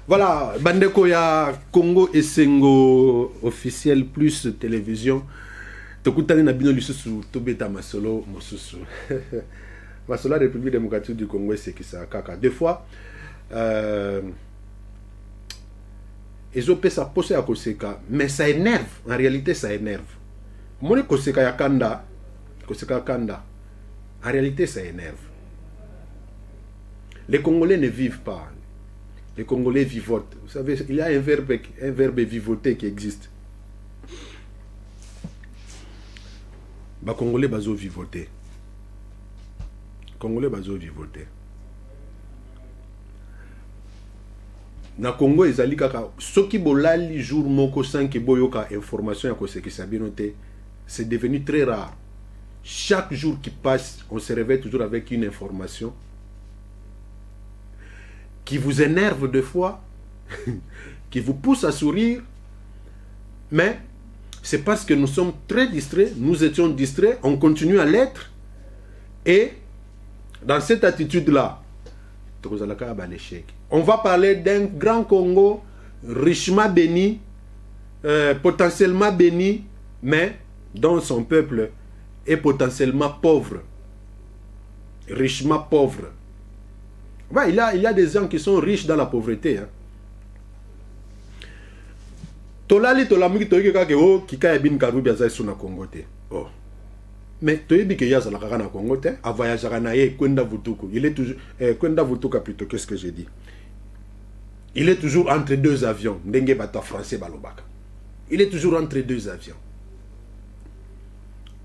Voilà, Bandeko ya Congo et Sengo officiel plus télévision. Tokutani na bino lisusu tobeta masolo mosusu. Masolo la République démocratique du Congo c'est qui ça kaka. Des fois ils ont fait ça poser à Koseka, mais ça énerve. En réalité, ça énerve. Moi, Koseka ya Kanda, Koseka Kanda. En réalité, ça énerve. Les Congolais ne vivent pas. Les Congolais vivotent. Vous savez, il y a un verbe vivoter qui existe. Les Congolais bazo vivoter. Congolais bazo vivoter. Na Congo ezali kaka soki bolali jour moko sans que boyoka information ya kosekisa binote, c'est devenu très rare. Chaque jour qui passe, on se réveille toujours avec une information qui vous énerve des fois, qui vous pousse à sourire, mais c'est parce que nous sommes très distraits, nous étions distraits, on continue à l'être, et dans cette attitude-là, on va parler d'un grand Congo richement béni, potentiellement béni, mais dont son peuple est potentiellement pauvre. Richement pauvre. Ouais, il y a des gens qui sont riches dans la pauvreté. Tolali tolamiki toyike kake o kika ya bin karubi azai suna Congo te. Oh. Mais toyebi ke yaza la kaka na Congo te, a voyager na ye kwenda Vutuku. Il est toujours kwenda Vutuka plutôt, qu'est-ce que j'ai dit? Il est toujours entre deux avions. Ndenge bata français balobaka. Il est toujours entre deux avions.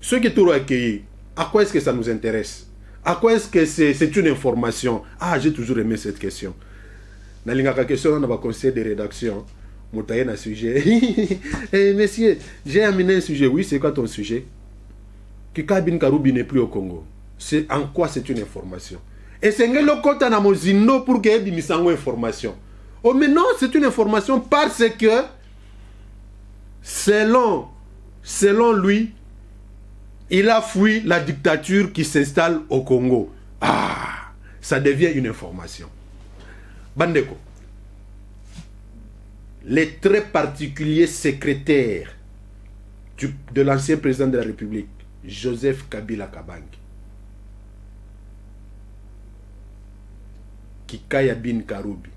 Ceux qui t'ont accueilli, à quoi est-ce que ça nous intéresse? À quoi est-ce que c'est une information? Ah, j'ai toujours aimé cette question. Dans la question, on a un conseil de rédaction. Moutaye na sujet. Eh, messieurs, j'ai amené un sujet. Oui, c'est quoi ton sujet? Kika bin Karoubi n'est plus au Congo. C'est en quoi c'est une information? Et c'est le kota na mozino pour que ait misango information. Oh, mais non, c'est une information parce que selon lui, il a fui la dictature qui s'installe au Congo. Ah, ça devient une information. Bandeko, les très particuliers secrétaires de l'ancien président de la République, Joseph Kabila Kabange, Kikaya bin Karoubi,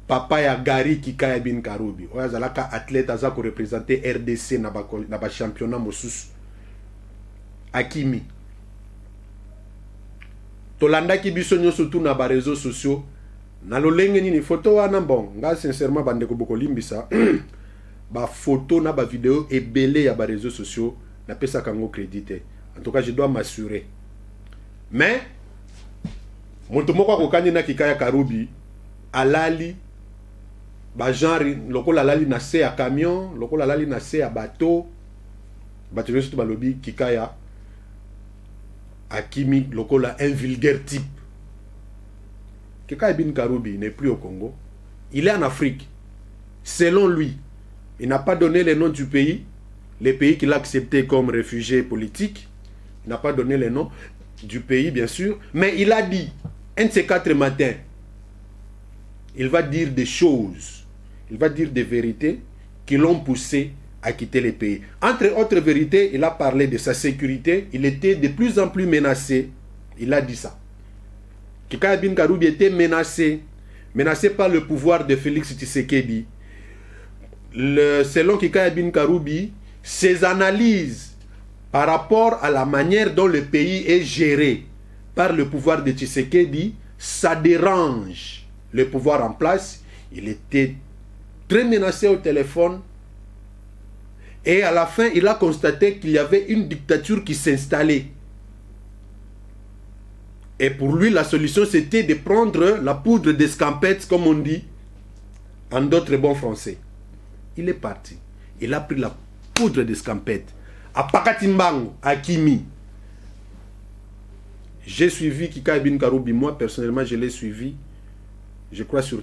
Papa ya Gari Kikaya bin Karoubi, oyazalaka athlète aza ko représenter RDC na ba championnat mosusu. Akimi tolanda ki biso nyoso tu na ba réseaux sociaux na lolenge nini photo wana bon nga sincèrement bandeko boko limbisa ba photo na ba vidéo ebele ya ba réseaux sociaux na pesa kango crédité. En tout cas je dois m'assurer, mais moto moko akokani na Kikaya Karoubi alali ba genre lokola alali na se ya camion, lokola alali na se ya bateau, bateau nyoso tu balobi Kikaya Akimi lokola un vulgaire type. Kikaya bin Karoubi n'est plus au Congo. Il est en Afrique. Selon lui, il n'a pas donné le nom du pays, les pays qu'il a accepté comme réfugiés politiques. Il n'a pas donné le nom du pays, bien sûr. Mais il a dit, un de ces 4 matins, il va dire des choses, il va dire des vérités qui l'ont poussé à quitter le pays. Entre autres vérités, il a parlé de sa sécurité. Il était de plus en plus menacé. Il a dit ça. Kikaya bin Karoubi était menacé par le pouvoir de Félix Tshisekedi. Selon Kikaya bin Karoubi, ses analyses par rapport à la manière dont le pays est géré par le pouvoir de Tshisekedi, ça dérange le pouvoir en place. Il était très menacé au téléphone. Et à la fin, il a constaté qu'il y avait une dictature qui s'installait. Et pour lui, la solution, c'était de prendre la poudre d'escampette, comme on dit, en d'autres bons français. Il est parti. Il a pris la poudre d'escampette. À Pakatimbango, à Kimi. J'ai suivi Kikaya bin Karoubi. Moi, personnellement, je l'ai suivi. Je crois sur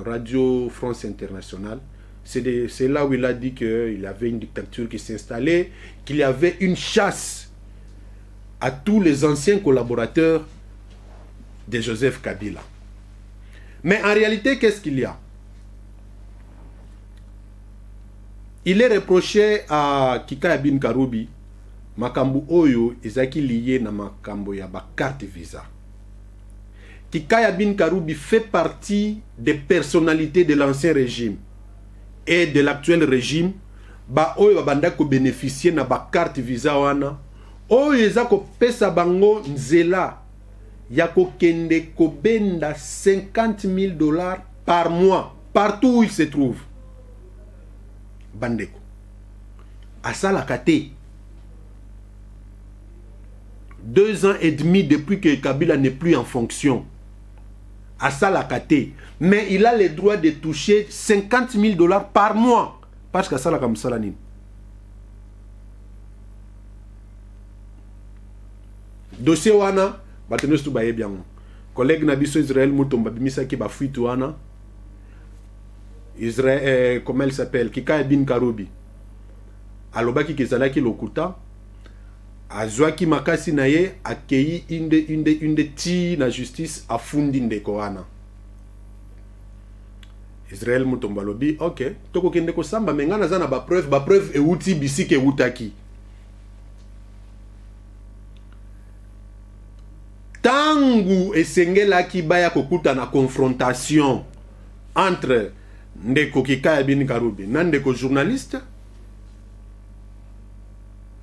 Radio France Internationale. C'est là où il a dit qu'il y avait une dictature qui s'installait, qu'il y avait une chasse à tous les anciens collaborateurs de Joseph Kabila. Mais en réalité, qu'est-ce qu'il y a? il est reproché à Kikaya Bin Karoubi makambo oyo ezaki lié na makambo ya ba carte visa. Kikaya Bin Karoubi fait partie des personnalités de l'ancien régime et de l'actuel régime ba oyo babanda ko bénéficier na ba carte visa wana oyo eza ko pesa bango nzela ya ko kende ko benda $50,000 par mois partout où il se trouve. Bandeko asala kate 2 ans et demi depuis que Kabila n'est plus en fonction. Asala kate, mais il a le droit de toucher $50,000 par mois parce que asala comme ça la nini. Dossier wana batenos tu baye bien. Collègue Nabiso Israël Mutomba bimisa ki ba fuitu wana. Israël, comment elle s'appelle, Kikaya Bin Karoubi. Alobaki kezalaki lokuta. Azwaki makasi na ye akei inde ti na justice afundi ndeko wana. Israël Mutomba lobi, ok, toko kende ko samba mengana zana ba preuve e uti bisike utaki. Tangu esengela ki baya kokuta na confrontation entre ndeko Kikaya Bin Karoubi na ndeko journaliste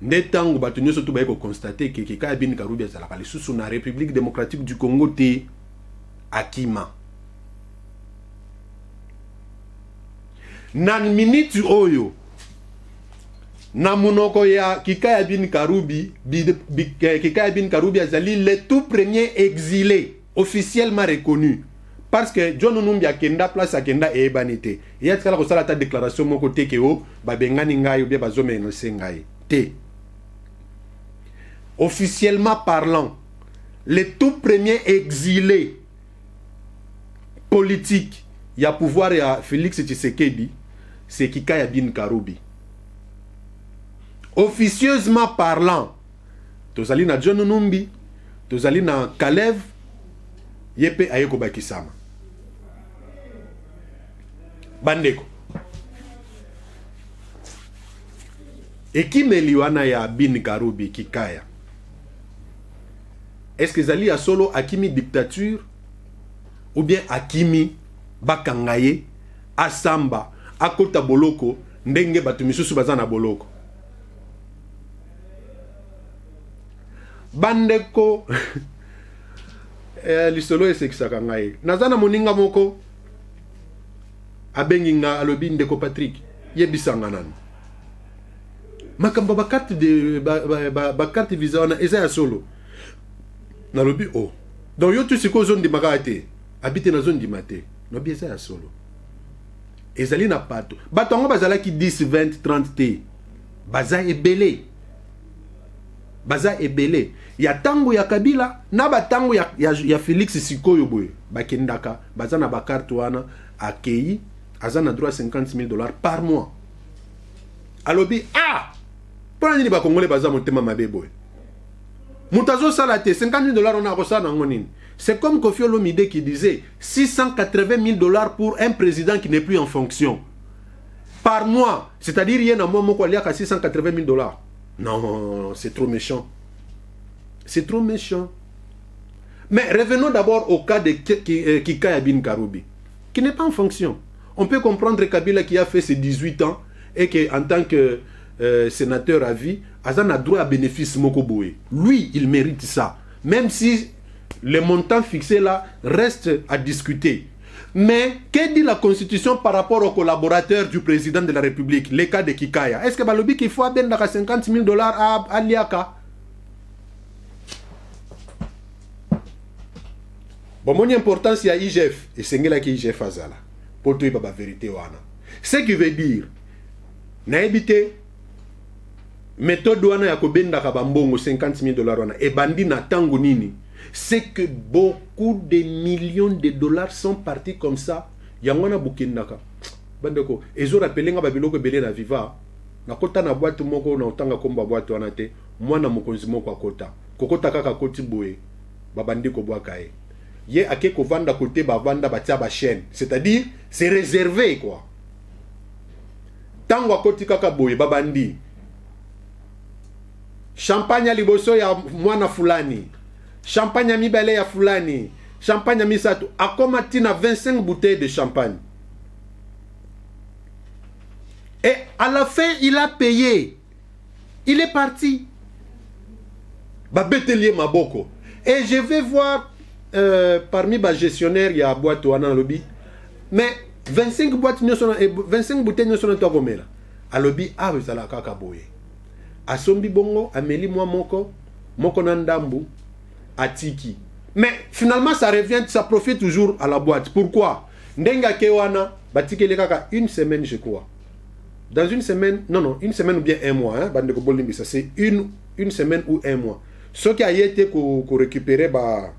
nde tangu bato nyonso to baye ko constater que Kikaya Bin Karoubi azalaka lisusu na République démocratique du Congo te akima na minute oyo na munoko ya Kikaya Bin Karoubi Kikaya Bin Karoubi azali le tout premier exilé officiellement reconnu. Parce que John Numbi a kenda place a kenda e banité. Il y a tkala ko sala ta déclaration moko te ke o ba bengani ngai ou bien bazome no sengai. Te. Officiellement parlant, le tout premier exilé politique il y a pouvoir ya Félix Tshisekedi, c'est Kikaya Bin Karoubi. Officieusement parlant, tozali na John Numbi, tozali na Kalev yepe ayeko bakisama. Bandeko ekimeli wana ya Bin Karoubi Kikaya, est-ce que zali a solo akimi dictature ou bien akimi bakangaye asamba akota boloko ndenge batu misusu bazana boloko? Bandeko lisolo esekisaka ngai nazana moninga moko abengi nga alobi ndeko Patrick yebisanga nani makambo ba carte de ba carte visa wana eza ya solo nalobi oh donc yo tu siko zone de magate habite na zone di mate no bi eza ya solo ezali na pato bato ngo bazala ki 10 20 30 te baza ebele ya tango ya Kabila na batango ya Félix sikoyo boye bakendaka baza na ba carte wana akei azana droit $50,000 par mois. Alobi ah pour nini ba congolais baza motema mabe boye mutazo sala te $50,000 on a reçu na ngonini. C'est comme Kofi Olomide qui disait $680,000 pour un président qui n'est plus en fonction par mois, c'est-à-dire rien à moi moko aliaka $680,000. Non, c'est trop méchant. C'est trop méchant. Mais revenons d'abord au cas de Kikaya Bin Karoubi, qui n'est pas en fonction. On peut comprendre Kabila qui a fait ses 18 ans et qui, en tant que sénateur à vie, Azan a droit à bénéfice Mokoboé. Lui, il mérite ça. Même si le montant fixé là reste à discuter. Mais que dit la Constitution par rapport aux collaborateurs du président de la République, les cas de Kikaya? Est-ce que Balobi qu'il faut abonder $50,000 à Liaka? Bon, mon importance il y a IGF et c'est là qui IGF azala pour toi la vérité wana. Ce qui veut dire na ebité méthode wana ya kobenda ka bambongo $50,000 wana e bandi na tango nini, c'est que beaucoup de millions de dollars sont partis comme ça. Yangwana bukindaka bandeko ezo rappelenga babiloko belé na viva na kota na boîte moko na otanga komba boîte wana te mwana mokonzi moko akota kokota kaka koti boye babandi ko bwaka e ye ake ko vanda côté ba vanda batia ba chaîne, c'est-à-dire c'est réservé quoi. tango akoti kaka boye babandi champagne liboso ya mwana fulani, champagne ya mibale ya fulani, champagne ya misato, akoma tina 25 bouteilles de champagne. Et à la fin, il a payé. Il est parti. Babetelier Maboko. Et je vais voir parmi les gestionnaires, il y a boîte ou un lobby. Mais 25 boîtes, 25 bouteilles ne sont pas comme là. À lobby, ah, vous allez à Kakaboye. À Sombi Bongo, à Meli Moko, Moko Nandambu, à Tiki. Mais finalement, ça revient, ça profite toujours à la boîte. Pourquoi? Ndenga Kewana, Batike Lekaka, une semaine, je crois. Dans une semaine, non, une semaine ou bien un mois, hein, ça c'est une semaine ou un mois. Ce qui a été qu'on récupérait ba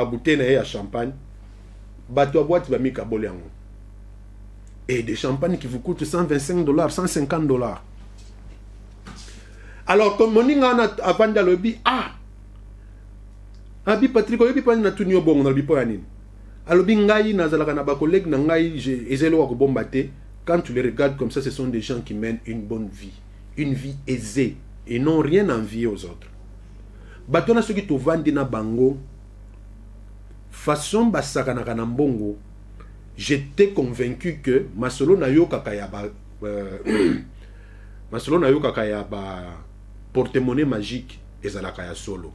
bouteille à champagne, ba toi boîte va mis kaboli yango. Et des champagnes qui vous coûtent $125, $150. Alors comme on a avant dans le lobby, abi Patrick oyebi pa na tunyo bongo na lobby po yanini. Alobi ngai nazalaka na ba collègue na ngai ezelo ko bomba te. Quand tu les regardes comme ça, ce sont des gens qui mènent une bonne vie, une vie aisée, et n'ont rien à envier aux autres. Batona ceux qui te vendent na bango, façon basaka na mbongo, j'étais convaincu que masolo na yo kakaya masolo na yo kakaya porte-monnaie magique ezalaka ya solo.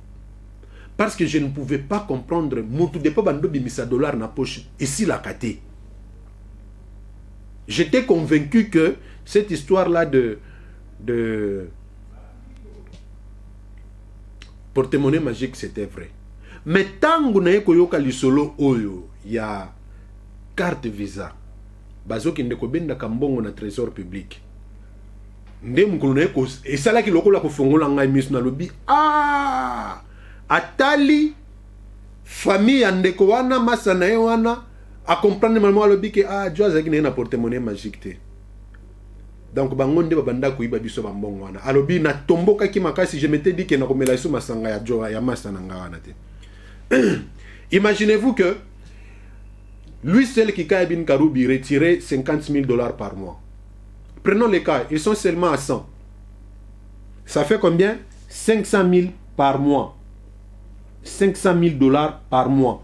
Parce que je ne pouvais pas comprendre, mutu de pas bando bimisa dollar na poche ici la kate. J'étais convaincu que cette histoire-là de porte-monnaie magique, c'était vrai. Mais tant que vous koyoka lisolo oyo, il y a carte Visa. Bazo ki ndeko benda kambongo na trésor public. Ndem ko et ça là qui lokola ko fongola ngai miss na lobi. Ah! Atali famille andeko wana masana wana à comprendre maman lobi que Dieu a gagné na porte-monnaie magique. Donc bangonde babanda ko iba biso bambongo wana. Alobi na tomboka ki makasi je m'étais dit que na komela iso masanga ya Joa ya masana nga wana te. Imaginez-vous que lui seul qui Ibn Karoubi retirait $50,000 par mois. Prenons les cas, ils sont seulement à 100. Ça fait combien? 500 000 par mois. $500,000 par mois.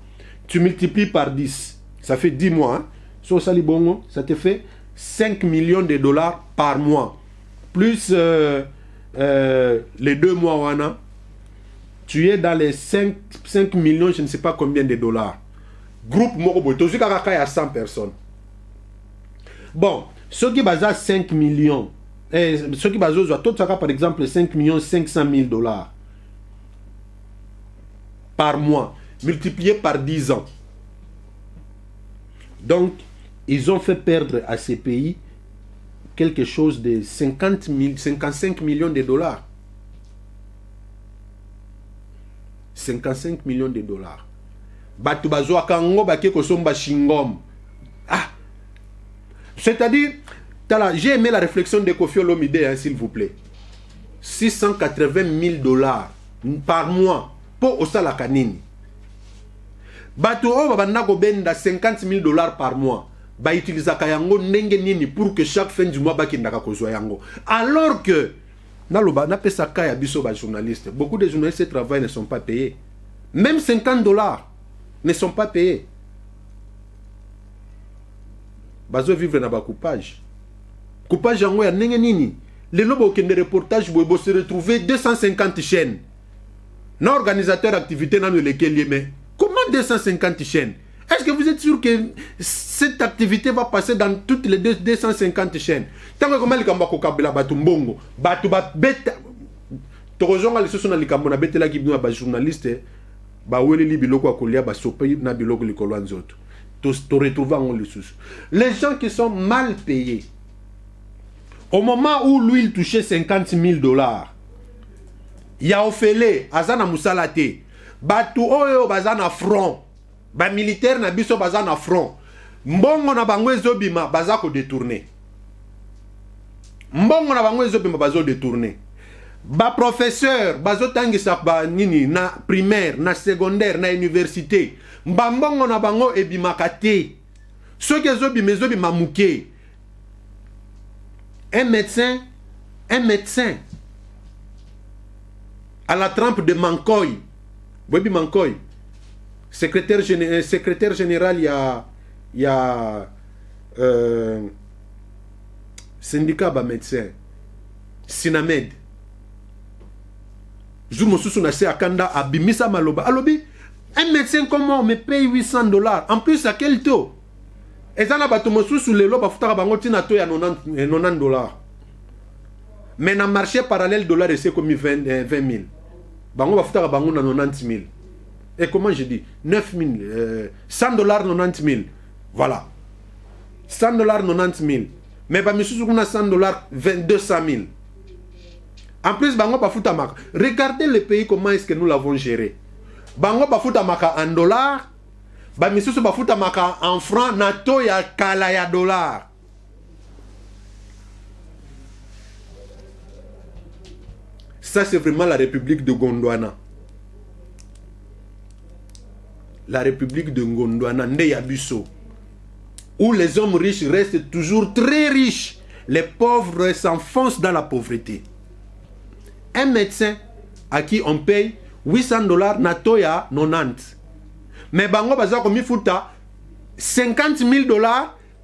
Tu multiplies par 10. Ça fait 10 mois. Hein? Sur Salibongo, ça te fait $5 millions par mois. Plus les 2 mois, Wana, tu es dans les 5 millions, je ne sais pas combien de dollars. Groupe Morobo, tu as à 100 personnes. Bon, ceux qui basent 5 millions, ceux qui basent tout ça, par exemple, 5 500 000 $ par mois, multiplié par 10 ans. Donc, ils ont fait perdre à ces pays quelque chose de 55 millions de dollars. 55 millions de dollars. Batubazo akango bakeko somba shingom. C'est-à-dire, j'ai aimé la réflexion de Kofi Olomide, hein, s'il vous plaît. 680 000 $ par mois pour Osala Kanini. Batu o babanda ko benda 50 000 $ par mois. Ba utiliser kayango ndenge nini pour que chaque fin du mois bakindaka kozwa yango. Alors que naloba na pesa kaya biso ba journalistes. Beaucoup de journalistes qui travaillent ne sont pas payés. Même 50 $ ne sont pas payés. Bazo vivre na ba coupage. Coupage yango ya ndenge nini. Les lobo kende reportage bo se retrouver 250 chaînes. Na organisateur d'activité na lequel mais comment 250 chaînes? Est-ce que vous êtes sûr que cette activité va passer dans toutes les 250 chaînes? Tant que comment les kambako kabela batumbongo, batu ba beta tokozonga les sosona likambo na betela ki bino ba journaliste ba wele li biloko akolia ba sope na biloko likolo nzoto. To retrouver en les sous. Les gens qui sont mal payés. Au moment où lui il touchait 50 000 $, il y a Ofele, Azana Moussalate, Batu Oyo Bazana front, ba militaire na biso Bazana front, Mbongo na bangwe zobima bazako détourné. Mbongo na bangwe zobima bazo détourné. Ba professeur bazo tangisa ba nini na primaire, na secondaire, na université. Mbongo na bango ebima kate. Ceux qui zobima muke. un médecin à la trempe de Mankoy, Bobi Mankoy, secrétaire général, il y a syndicat de médecins, Sinamed. Je me souviens de Akanda Abimisa Maloba. Alobi, un médecin comme moi me paye $800. En plus, à quel taux? Et ça n'a pas tout sous le lot, parce que tu as $90. Mais dans le marché parallèle, dollar c'est comme 20 000. Bango va faire 90 000. Et comment je dis? 9 000. $100, 90 000. Voilà. $100, 90 000. Mais bah, monsieur, on a $100, 200 000. En plus, bango va foutre maka. Regardez le pays, comment est-ce que nous l'avons géré. Bango va foutre maka en dollars. Bah, monsieur, va foutre maka en francs. Nato ya kala ya dollars. Ça, c'est vraiment la République de Gondwana. La République de Gondwana, Ndeyabuso, où les hommes riches restent toujours très riches. Les pauvres s'enfoncent dans la pauvreté. Un médecin à qui on paye $800, Natoya 90. Mais Bango Baza comme il faut $50 000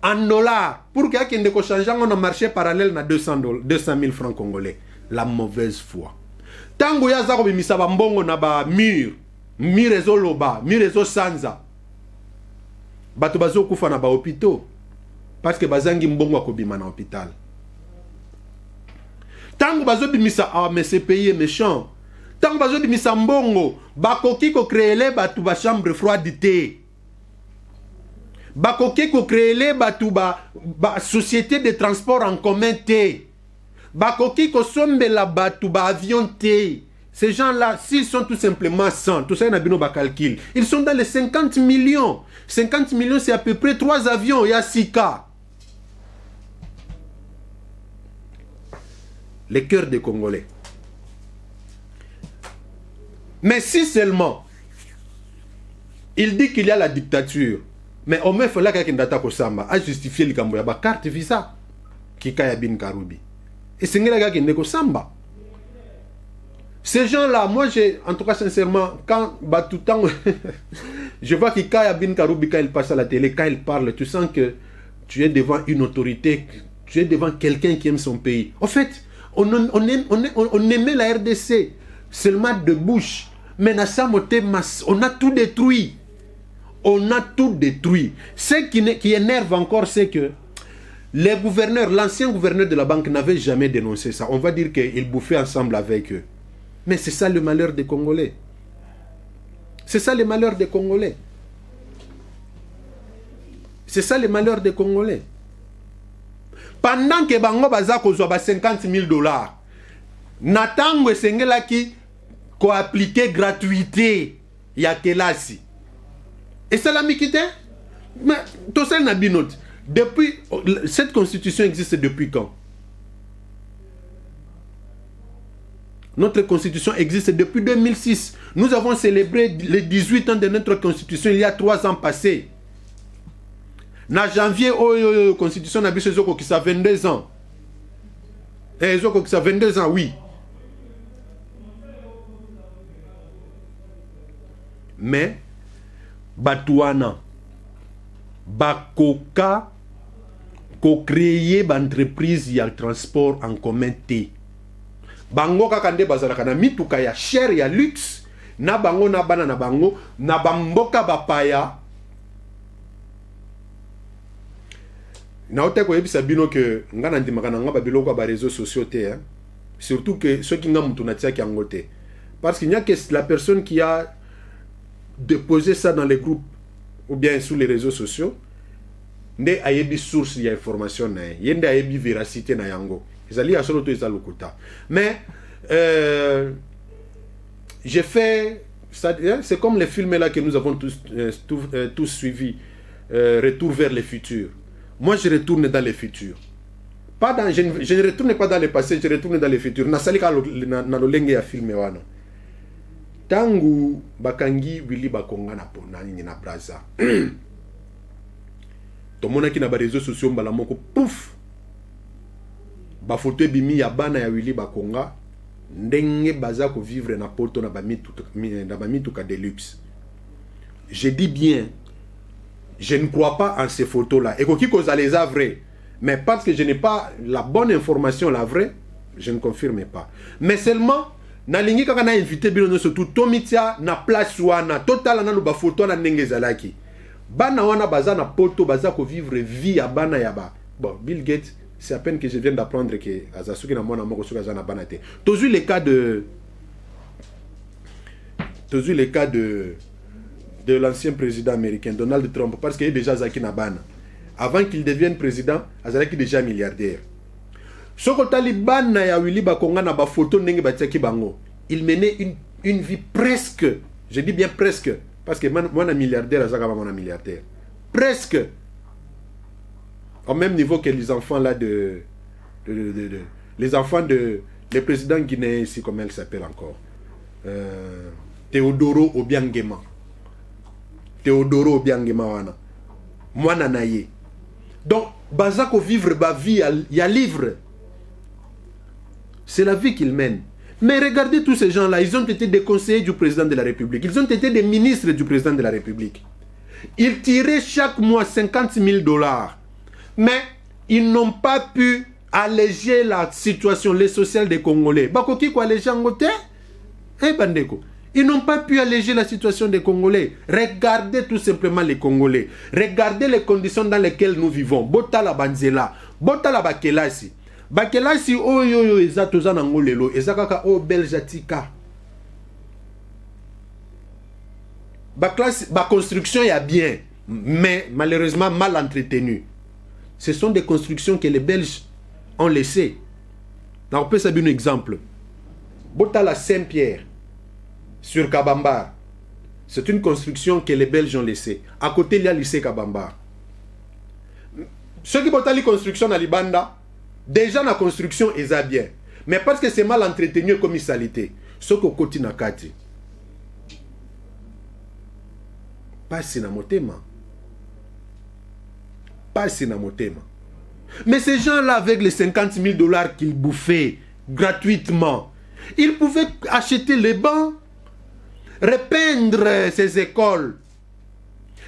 en dollars. Pour qu'il y ait des changements dans le marché parallèle, na 200 000 francs congolais. La mauvaise foi. Tango ya zako bimisaba mbongo na ba mur ezo loba, mur ezo sanza. Bato bazo kufa na ba hôpitaux parce que bazangi mbongo akobima na hôpital. Tango bazo bimisa mais ce pays est méchant. Tango bazo bimisa mbongo bakoki ko créer bato ba chambre froide té. Bakoki ko créer bato ba société de transport en commun té. Bakoki ko sombe la batu ba avion té. Ces gens-là, s'ils sont tout simplement 100, tout ça, il y a un calcul. Ils sont dans les 50 millions. 50 millions, c'est à peu près 3 avions. Il y a 6 cas. Les cœurs des Congolais. Mais si seulement il dit qu'il y a la dictature, mais au moins il faut là qu'il data Kosamba à justifier le Camboya, ba carte visa qui kaya bin Karoubi. Et c'est un gars qui n'est que Samba. Ces gens-là, moi, en tout cas, sincèrement, quand bah, tout le temps, je vois que Kaya Bin Karoubi, quand il passe à la télé, quand il parle, tu sens que tu es devant une autorité, tu es devant quelqu'un qui aime son pays. En fait, on aimait la RDC seulement de bouche. Mais on a tout détruit. On a tout détruit. Ce qui énerve encore, c'est que les gouverneurs, l'ancien gouverneur de la banque n'avait jamais dénoncé ça. On va dire qu'ils bouffaient ensemble avec eux. Mais c'est ça le malheur des Congolais. C'est ça le malheur des Congolais. C'est ça le malheur des Congolais. Pendant que Bango Bazako soit $50 000, Natango Sengela qui a appliqué gratuité Yakelasi. Et ça l'a mis quitté? Mais tout ça n'a pas note. Depuis, cette constitution existe depuis quand? Notre constitution existe depuis 2006. Nous avons célébré les 18 ans de notre constitution il y a 3 ans passés. En janvier, la constitution n'a pas 22 ans. Et 22 ans, oui. Mais, Batouana, Bakoka, co-créer une entreprise de transport en commun T. Bango kakande bazalaka na mituka ya cher ya luxe na bango na bana na bango na bamboka bapaya na ote ko yebisa bino que ngana ndimaka na nga ba biloko ba réseaux sociaux te hein? Surtout que ceux qui nga mutu na tia ki angote parce qu'il n'y a que la personne qui a déposé ça dans les groupes ou bien sur les réseaux sociaux nde ayebi source ya information na yende ayebi véracité na yango. Mais j'ai fait, c'est comme les films là que nous avons tous suivis, Retour vers le futur. Moi je retourne dans le futur. Pas dans, je ne retourne pas dans le passé, je retourne dans le futur. Nasalika na lolenge ya filme wana. Tangu bakangi Willy Bakonga na pona ni na Braza. Tomona ki na ba réseaux sociaux mbala moko pouf. ba photo bimi ya bana ya Willy Bakonga ndenge baza ko vivre na poto na ba mituka deluxe. Je dis bien, je ne crois pas en ces photos-là. Et qui cause les a vraies. Mais parce que je n'ai pas la bonne information, la vraie, je ne confirme pas. Mais seulement, na lingi kaka na invité bino surtout tomitia na place wana total na ba photo na ndenge zalaki. Bana wana baza na poto baza ko vivre vie ya bana ya ba. Bon, Bill Gates, c'est à peine que je viens d'apprendre que azasuki na mwana moko suka na bana te. Toujours les cas de l'ancien président américain Donald Trump, parce qu'il est déjà Zaki Nabana. Avant qu'il devienne président, Azalaki déjà milliardaire. Soko Taliban ya Willy Bakonga na ba photo ndenge batiaki bango. Il menait une vie presque, je dis bien presque, parce que moi na milliardaire azaka ba mon milliardaire. Presque au même niveau que les enfants là les enfants de le président guinéen ici, comment elle s'appelle encore, Teodoro Obiangema. Teodoro Obiangema wana. Mwana naye. Donc, bazako vivre ba vie, il y a livre. C'est la vie qu'ils mènent. Mais regardez tous ces gens-là, ils ont été des conseillers du président de la République. Ils ont été des ministres du président de la République. Ils tiraient chaque mois 50 000 $. Mais ils n'ont pas pu alléger la situation, les sociales des Congolais. Bakoki ko alléger en côté? Eh bandeko. Ils n'ont pas pu alléger la situation des Congolais. Regardez tout simplement les Congolais. Regardez les conditions dans lesquelles nous vivons. Bota la banzela, bota la bakelasi. Bakelasi oh yo yo ezatoza na ngolelo, ezakaka o beljatika. Ba construction y a bien, mais malheureusement mal entretenue. Ce sont des constructions que les Belges ont laissées. On peut savoir un exemple. Bota la Saint-Pierre sur Kabambar. C'est une construction que les Belges ont laissée. À côté, il y a le lycée Kabambar. Ceux qui ont la construction à Libanda, déjà la construction est bien. Mais parce que c'est mal entretenu comme il s'alité. Ce que côté Nakati. Pas si na motema. Pas si na motema. Mais ces gens-là, avec les 50 000 $ qu'ils bouffaient gratuitement, ils pouvaient acheter les bancs, repeindre ces écoles,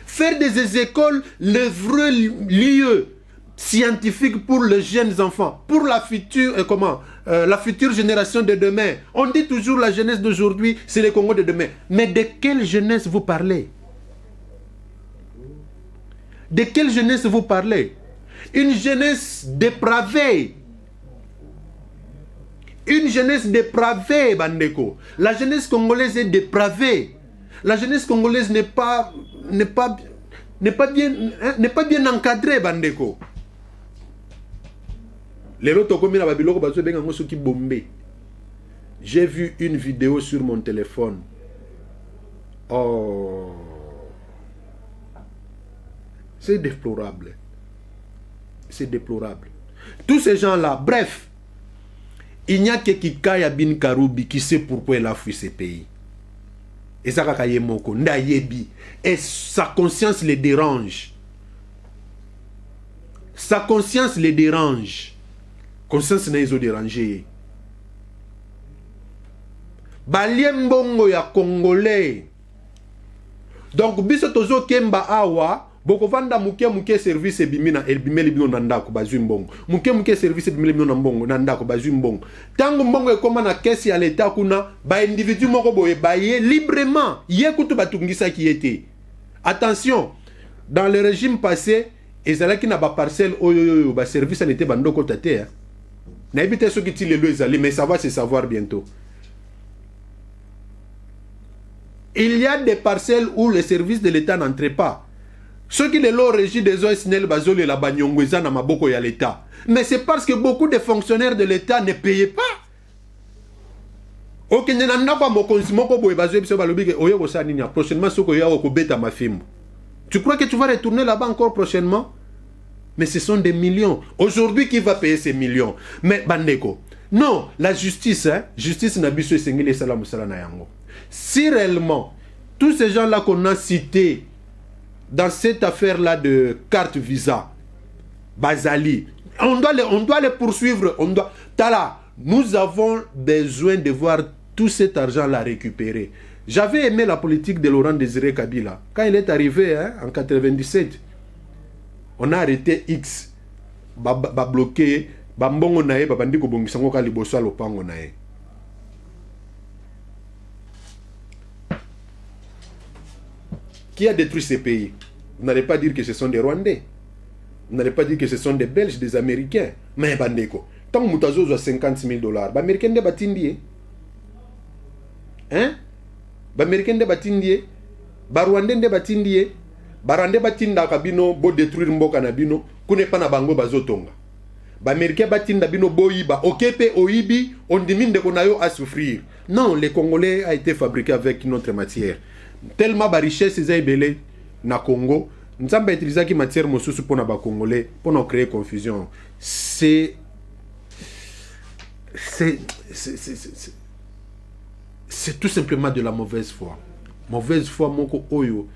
faire des écoles le vrai lieu scientifique pour les jeunes enfants, pour la future, la future génération de demain. On dit toujours la jeunesse d'aujourd'hui, c'est le Congo de demain. Mais de quelle jeunesse vous parlez? De quelle jeunesse vous parlez? Une jeunesse dépravée. Une jeunesse dépravée, Bandeko. La jeunesse congolaise est dépravée. La jeunesse congolaise n'est pas bien encadrée, Bandeko. J'ai vu une vidéo sur mon téléphone. Oh. C'est déplorable. C'est déplorable. Tous ces gens-là, bref, il n'y a que Kikaya Bin Karoubi qui sait pourquoi il a fui ce pays. Et ça, et sa conscience les dérange. Sa conscience les dérange. Conscience n'a pas dérangé. Baliem bongo ya Congolais. Donc, biso tozo kemba awa. Boko vanda muke service bimina elbimeli bino nandako bazumbongo. Muke service bimeli bino nambongo nandako bazumbongo. Tango mbongo ekoma na kesi ya leta kuna ba individu moko boye baye librement yekutu batungisa ki était. Attention, dans le régime passé, ezalaki na ba parcelle oyo ba service n'était bandoko tate. Na ebite soki ti lelo ezali, mais ça va se savoir bientôt. Il y a des parcelles où les services de l'État n'entraient pas. Ceux qui les régis des OSNL Bazol et la Banyongweza na maboko ya l'État. Mais c'est parce que beaucoup de fonctionnaires de l'État ne payaient pas. Prochainement, tu crois que tu vas retourner là-bas encore prochainement? Mais ce sont des millions. Aujourd'hui, qui va payer ces millions? Mais Bandeko, non, la justice, justice n'a pas sengeli salam salana yango. Si réellement, tous ces gens-là qu'on a cités dans cette affaire-là de carte visa, Bazali, On doit les poursuivre. Tala, nous avons besoin de voir tout cet argent-là récupéré. J'avais aimé la politique de Laurent Désiré Kabila. Quand il est arrivé en 97, on a arrêté X. Bloqué. Bambongo nae, babandiko bongisango ka liboso lopango nae. Qui a détruit ces pays? Vous n'allez pas dire que ce sont des Rwandais. Vous n'allez pas dire que ce sont des Belges, des Américains. Mais bandeko, tant que Moutazo a 50 000 $, les Américains ne batindient. Hein? Les Américains ne batindient. Les Rwandais ne batindient. Les Rwandais batinda kabino, bo détruire mboka na bino, kune pa na bango bazotonga. Les Américains batinda bino boyiba, okepe oyibi, on dimine de konayo à souffrir. Non, les Congolais a été fabriqué avec une autre matière. Tellement de richesse est na Congo, nous avons utilisé qui matière mosusu pour na ba Congolais pour créer confusion. C'est tout simplement de la mauvaise foi. Mauvaise foi moko oyo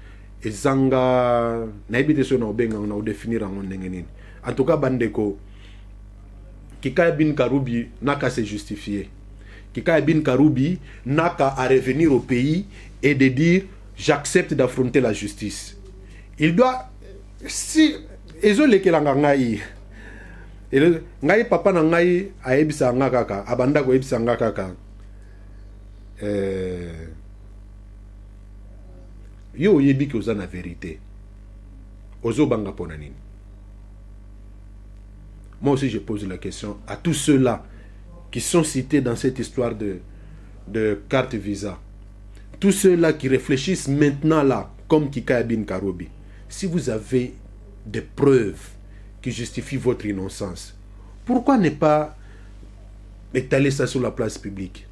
ezanga na ebite so na obenga na définir en ndenge. En tout cas bandeko Kika Bin Karoubi n'a qu'à se justifier. Kika Bin Karoubi n'a qu'à revenir au pays et de dire j'accepte d'affronter la justice. Il doit, si ezole kelanga ngai ngai papa na ngai aebisa nga kaka abanda ko ebisa nga kaka yo yebi ki oza na vérité ozo banga pona nini. Moi aussi je pose la question à tous ceux-là qui sont cités dans cette histoire de carte visa. Tous ceux-là qui réfléchissent maintenant là, comme Kika Bin Karoubi, si vous avez des preuves qui justifient votre innocence, pourquoi ne pas étaler ça sur la place publique?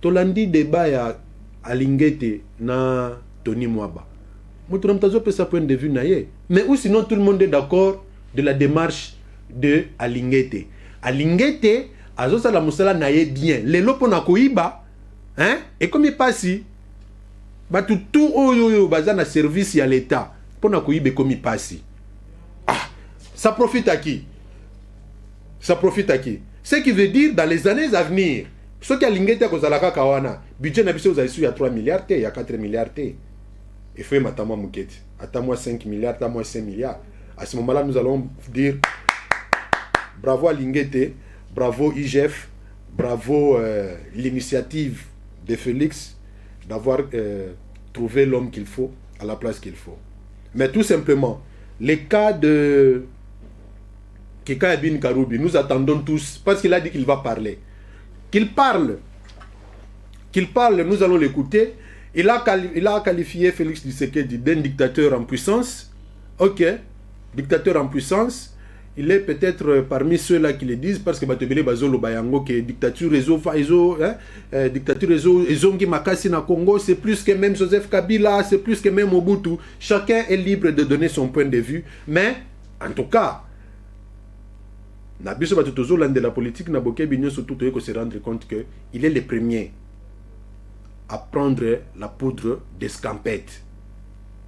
Tolandi débat ya Alingete na Tony Mwaba. Moutoramtazo peut sa point de vue naïe. Mais ou sinon tout le monde est d'accord de la démarche de Alingete. Alingete, azosa la musala naïe bien. Les lopes na koiba. Hein? Et comme il passe, tout bazana service à l'État pour na koyibe comme il passe. Ah, ça profite à qui? Ça profite à qui? Ce qui veut dire dans les années à venir, ce qui a l'ingété à la kawana, budget n'a pas il y a 3 milliards, il y a 4 milliards. Il faut attendre moukete, attends-moi 5 milliards, attends-moi 5 milliards. À ce moment-là, nous allons dire bravo à l'ingété, bravo IGF, bravo l'initiative de Félix d'avoir trouvé l'homme qu'il faut à la place qu'il faut. Mais tout simplement, les cas de Kika Bin Karoubi, nous attendons tous, parce qu'il a dit qu'il va parler. Qu'il parle, nous allons l'écouter. Il a qualifié Félix Tshisekedi d'un dictateur en puissance. Ok, dictateur en puissance. Il est peut-être parmi ceux-là qui le disent parce que Batebele Bazolo Bayango que dictature Ezongi Makasi na Congo, c'est plus que même Joseph Kabila, c'est plus que même Mobutu. Chacun est libre de donner son point de vue, mais en tout cas, Nabiso Batutozo l'un de la politique Naboké Bignon surtout que se rendre compte que il est le premier à prendre la poudre d'escampette.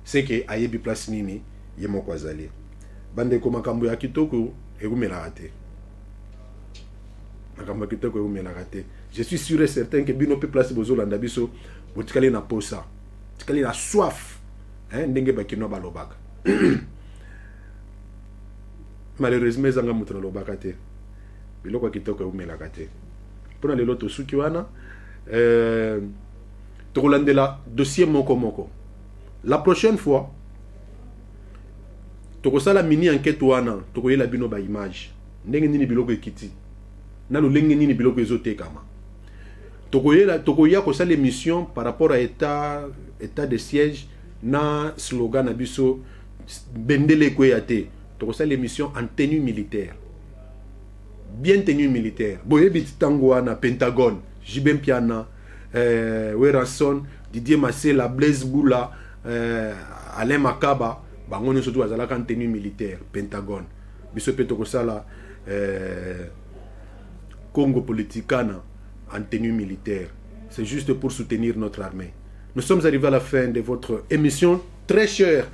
C'est que Ayebi Place Nini Yemo Kwazali. Bande ko makambo ya kitoko egumela raté. Makambo kitoko egumela raté. Je suis sûr et certain que bino pe place bozo landa biso botikali na posa. Tikali na soif. Hein ndenge bakino balobaka. Malheureusement zanga mutra lobaka te. Biloko kitoko egumela raté. Pona lelo to suki wana tokolandela dossier moko. La prochaine fois tokosala mini enquête wana tokoyela bino ba image ndenge nini biloko ekiti na lolenge nini biloko ezotekama tokoya kosala émission par rapport à état de siège na slogan na biso bendele kweyate tokosala émission en tenue militaire, bien tenue militaire. Boyebi tango wana Pentagone Jibem Piana Weranson Didier Massela Blaise Boula Alain Makaba bango surtout azalaka en tenue militaire Pentagone biso pe tokosala Congo Politicana en tenue militaire. C'est juste pour soutenir notre armée. Nous sommes arrivés à la fin de votre émission très chère.